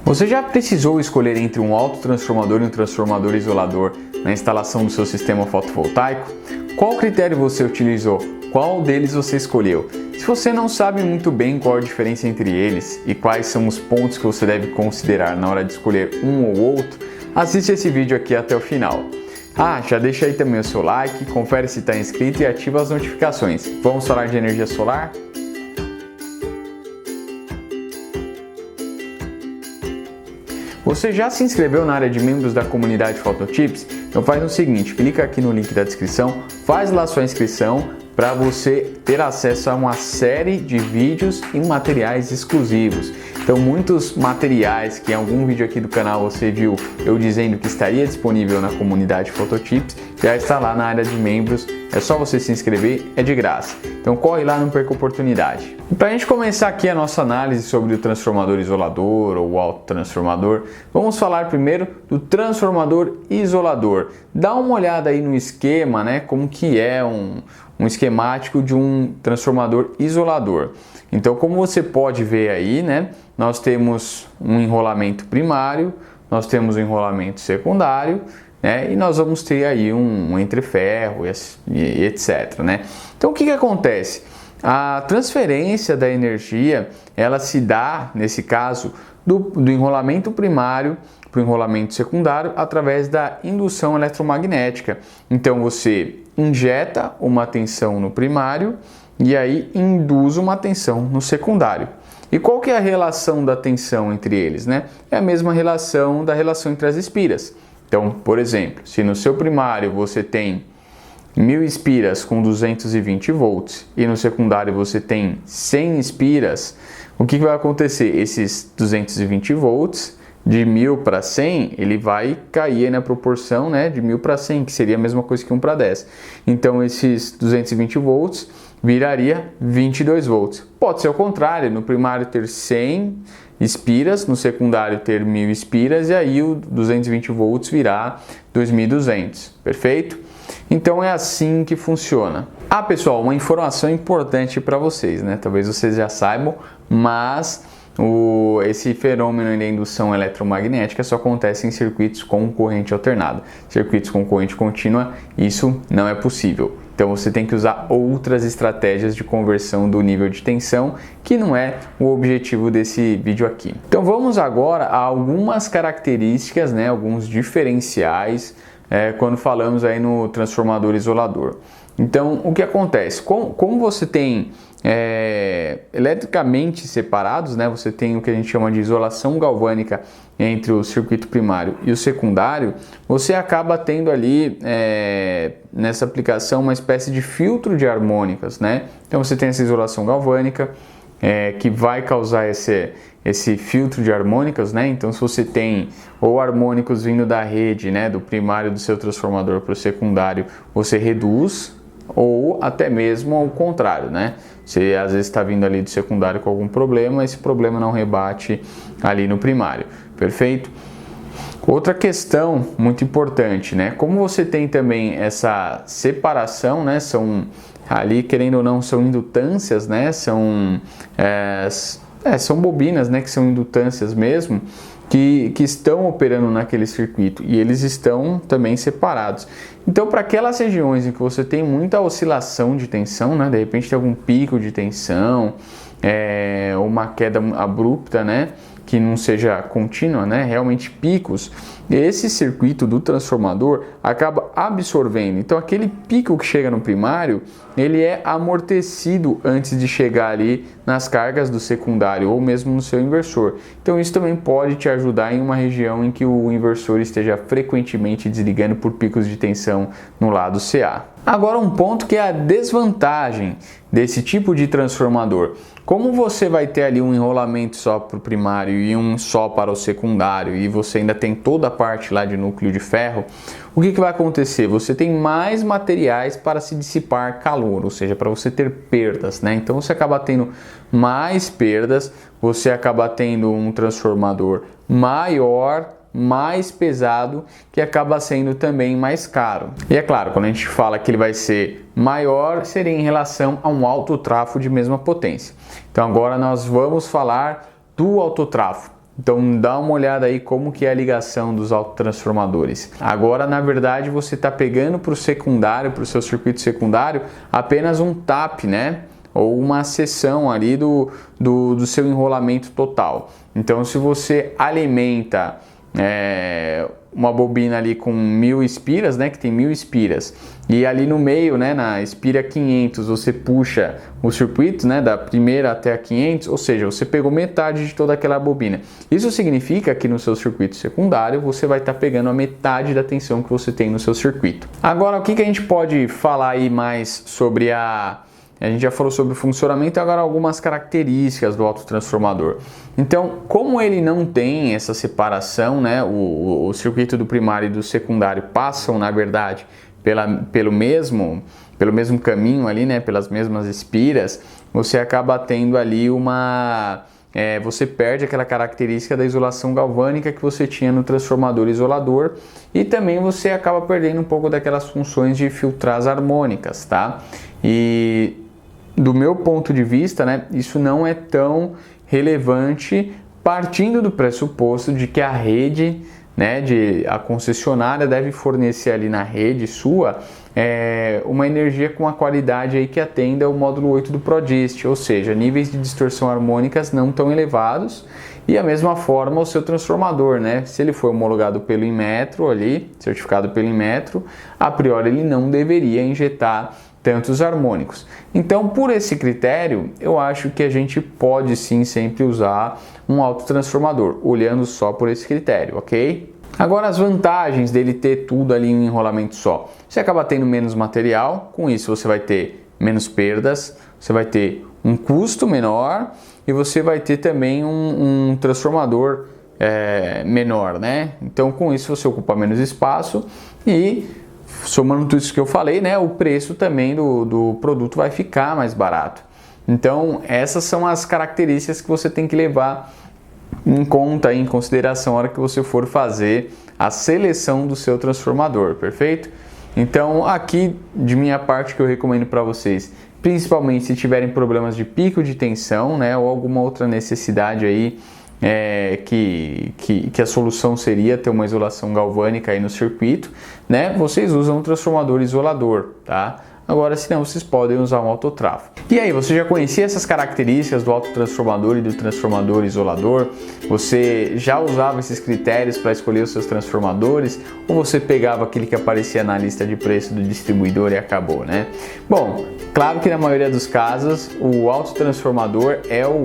Você já precisou escolher entre um autotransformador e um transformador isolador na instalação do seu sistema fotovoltaico? Qual critério você utilizou? Qual deles você escolheu? Se você não sabe muito bem qual a diferença entre eles e quais são os pontos que você deve considerar na hora de escolher um ou outro, assiste esse vídeo aqui até o final. Já deixa aí também o seu like, confere se está inscrito e ativa as notificações. Vamos falar de energia solar? Você já se inscreveu na área de membros da comunidade Phototips? Então faz o seguinte, clica aqui no link da descrição, faz lá sua inscrição para você ter acesso a uma série de vídeos e materiais exclusivos. Então muitos materiais que em algum vídeo aqui do canal você viu eu dizendo que estaria disponível na comunidade Phototips, já está lá na área de membros, é só você se inscrever, é de graça. Então corre lá, não perca a oportunidade. Para a gente começar aqui a nossa análise sobre o transformador isolador ou autotransformador, vamos falar primeiro do transformador isolador. Dá uma olhada aí no esquema, né, como que é um esquemático de um transformador isolador. Então, como você pode ver aí, né, nós temos um enrolamento primário, nós temos um enrolamento secundário, né, e nós vamos ter aí um entreferro e etc, né? Então, o que acontece? A transferência da energia, ela se dá, nesse caso, do enrolamento primário para o enrolamento secundário através da indução eletromagnética. Então, você injeta uma tensão no primário e aí induz uma tensão no secundário. E qual que é a relação da tensão entre eles, né? É a mesma relação da relação entre as espiras. Então, por exemplo, se no seu primário você tem 1000 espiras com 220 volts e no secundário você tem 100 espiras, o que vai acontecer? Esses 220 volts de 1000 para 100, ele vai cair na proporção, né, de 1000 para 100, que seria a mesma coisa que 1 para 10. Então, esses 220 volts viraria 22 volts. Pode ser o contrário, no primário ter 100 espiras, no secundário ter 1000 espiras e aí o 220 volts virar 2200, perfeito? Então é assim que funciona. Pessoal, uma informação importante para vocês, né? Talvez vocês já saibam, mas esse fenômeno da indução eletromagnética só acontece em circuitos com corrente alternada. Circuitos com corrente contínua, isso não é possível. Então você tem que usar outras estratégias de conversão do nível de tensão, que não é o objetivo desse vídeo aqui. Então vamos agora a algumas características, né, alguns diferenciais quando falamos aí no transformador isolador. Então o que acontece? Como você tem eletricamente separados, né, você tem o que a gente chama de isolação galvânica entre o circuito primário e o secundário, você acaba tendo ali nessa aplicação uma espécie de filtro de harmônicas, né? Então você tem essa isolação galvânica que vai causar esse filtro de harmônicas, né? Então se você tem ou harmônicos vindo da rede, né, do primário do seu transformador para o secundário, você reduz, ou até mesmo ao contrário, né? Você às vezes está vindo ali do secundário com algum problema, esse problema não rebate ali no primário, perfeito? Outra questão muito importante, né? Como você tem também essa separação, né? São ali, querendo ou não, são indutâncias, né? São bobinas, né? Que são indutâncias mesmo, que estão operando naquele circuito e eles estão também separados. Então, para aquelas regiões em que você tem muita oscilação de tensão, né, de repente tem algum pico de tensão, uma queda abrupta, né, que não seja contínua, né, realmente picos, esse circuito do transformador acaba absorvendo. Então, aquele pico que chega no primário, ele é amortecido antes de chegar ali nas cargas do secundário ou mesmo no seu inversor. Então, isso também pode te ajudar em uma região em que o inversor esteja frequentemente desligando por picos de tensão no lado CA. Agora um ponto que é a desvantagem desse tipo de transformador. Como você vai ter ali um enrolamento só para o primário e um só para o secundário e você ainda tem toda a parte lá de núcleo de ferro, o que vai acontecer? Você tem mais materiais para se dissipar calor, ou seja, para você ter perdas, né? Então você acaba tendo mais perdas, você acaba tendo um transformador maior, mais pesado, que acaba sendo também mais caro. E é claro, quando a gente fala que ele vai ser maior, seria em relação a um alto trafo de mesma potência. Então agora nós vamos falar do alto trafo. Então dá uma olhada aí como que é a ligação dos autotransformadores. Agora, na verdade, você está pegando para o secundário, para o seu circuito secundário, apenas um tap, né? Ou uma seção ali do seu enrolamento total. Então, se você alimenta uma bobina ali com 1000 espiras, né, que tem 1000 espiras, e ali no meio, né, na espira 500, você puxa o circuito, né, da primeira até a 500, ou seja, você pegou metade de toda aquela bobina. Isso significa que no seu circuito secundário você vai estar pegando a metade da tensão que você tem no seu circuito. Agora, o que a gente pode falar aí mais sobre a gente já falou sobre o funcionamento e agora algumas características do autotransformador. Então, como ele não tem essa separação, né, o circuito do primário e do secundário passam, na verdade, pelo mesmo caminho ali, né, pelas mesmas espiras, você acaba tendo ali você perde aquela característica da isolação galvânica que você tinha no transformador isolador e também você acaba perdendo um pouco daquelas funções de filtrar as harmônicas, tá? E do meu ponto de vista, né, isso não é tão relevante partindo do pressuposto de que a rede, né, a concessionária deve fornecer ali na rede sua uma energia com uma qualidade aí que atenda ao módulo 8 do ProDist, ou seja, níveis de distorção harmônicas não tão elevados. E a mesma forma o seu transformador, né? Se ele for homologado pelo Inmetro ali, certificado pelo Inmetro, a priori ele não deveria injetar tantos harmônicos. Então, por esse critério, eu acho que a gente pode sim sempre usar um autotransformador, olhando só por esse critério, ok? Agora, as vantagens dele ter tudo ali em um enrolamento só. Você acaba tendo menos material, com isso você vai ter menos perdas, você vai ter um custo menor e você vai ter também um transformador menor, né? Então, com isso você ocupa menos espaço e somando tudo isso que eu falei, né, o preço também do produto vai ficar mais barato. Então, essas são as características que você tem que levar em conta, em consideração, na hora que você for fazer a seleção do seu transformador, perfeito? Então, aqui, de minha parte, que eu recomendo para vocês, principalmente se tiverem problemas de pico de tensão, né, ou alguma outra necessidade aí, que a solução seria ter uma isolação galvânica aí no circuito, né? Vocês usam um transformador isolador, tá? Agora, se não, vocês podem usar um autotrafo. E aí, você já conhecia essas características do autotransformador e do transformador isolador? Você já usava esses critérios para escolher os seus transformadores? Ou você pegava aquele que aparecia na lista de preço do distribuidor e acabou, né? Bom, claro que na maioria dos casos, o autotransformador é o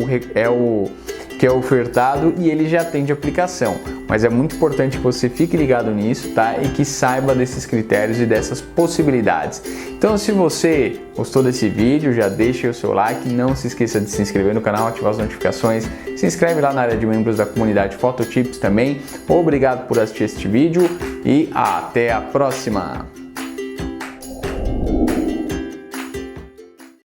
que é ofertado e ele já tem de aplicação, mas é muito importante que você fique ligado nisso, tá? E que saiba desses critérios e dessas possibilidades. Então, se você gostou desse vídeo, já deixa o seu like, não se esqueça de se inscrever no canal, ativar as notificações, se inscreve lá na área de membros da comunidade Phototips também. Obrigado por assistir este vídeo e até a próxima!